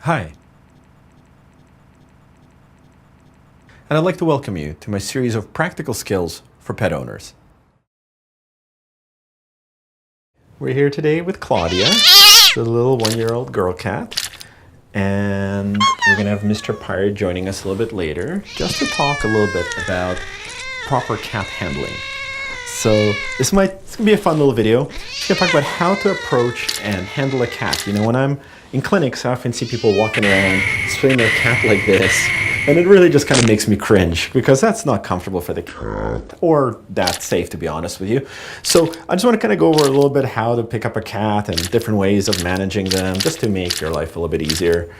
Hi, and I'd like to welcome you to my series of practical skills for pet owners. We're here today with Claudia, the little 1-year-old girl cat, and we're going to have Mr. Pirate joining us a little bit later just to talk a little bit about proper cat handling. So it's going to be a fun little video. It's going to talk about how to approach and handle a cat. You know, when I'm in clinics, I often see people walking around spraying their cat like this, and it really just kind of makes me cringe because that's not comfortable for the cat or that safe, to be honest with you. So I just want to kind of go over a little bit how to pick up a cat and different ways of managing them just to make your life a little bit easier.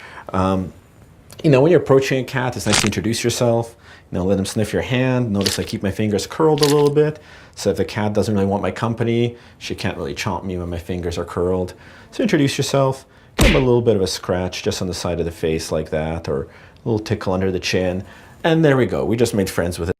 You know, when you're approaching a cat, it's nice to introduce yourself. You know, let them sniff your hand. Notice I keep my fingers curled a little bit. So if the cat doesn't really want my company, she can't really chomp me when my fingers are curled. So introduce yourself. Give them a little bit of a scratch just on the side of the face like that, or a little tickle under the chin. And there we go. We just made friends with a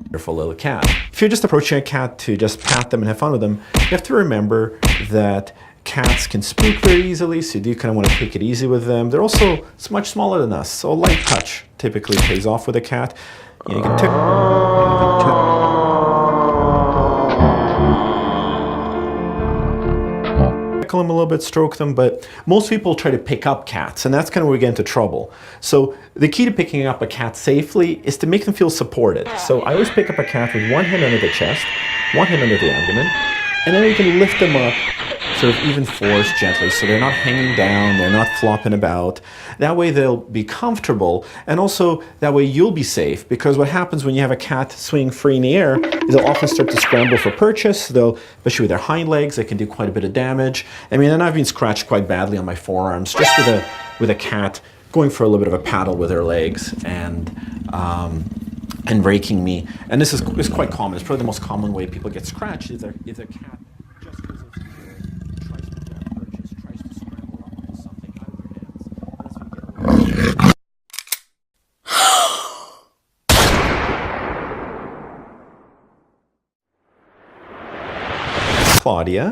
wonderful little cat. If you're just approaching a cat to just pat them and have fun with them, you have to remember that cats can spook very easily, so you do kind of want to take it easy with them. They're also much smaller than us, so a light touch typically pays off with a cat. You know, you can tickle them a little bit, stroke them, but most people try to pick up cats, and that's kind of where we get into trouble. So the key to picking up a cat safely is to make them feel supported. So I always pick up a cat with one hand under the chest, one hand under the abdomen, and then we can lift them up sort of even force gently, so they're not hanging down, they're not flopping about. That way they'll be comfortable, and also that way you'll be safe, because what happens when you have a cat swinging free in the air is they'll often start to scramble for purchase. They'll, especially with their hind legs, they can do quite a bit of damage. I mean, and I've been scratched quite badly on my forearms just with a cat going for a little bit of a paddle with her legs and raking me. And this is quite common. It's probably the most common way people get scratched is their cat just goes tries to grab purchase, tries to scramble up into something out of their hands. That's when you get Claudia.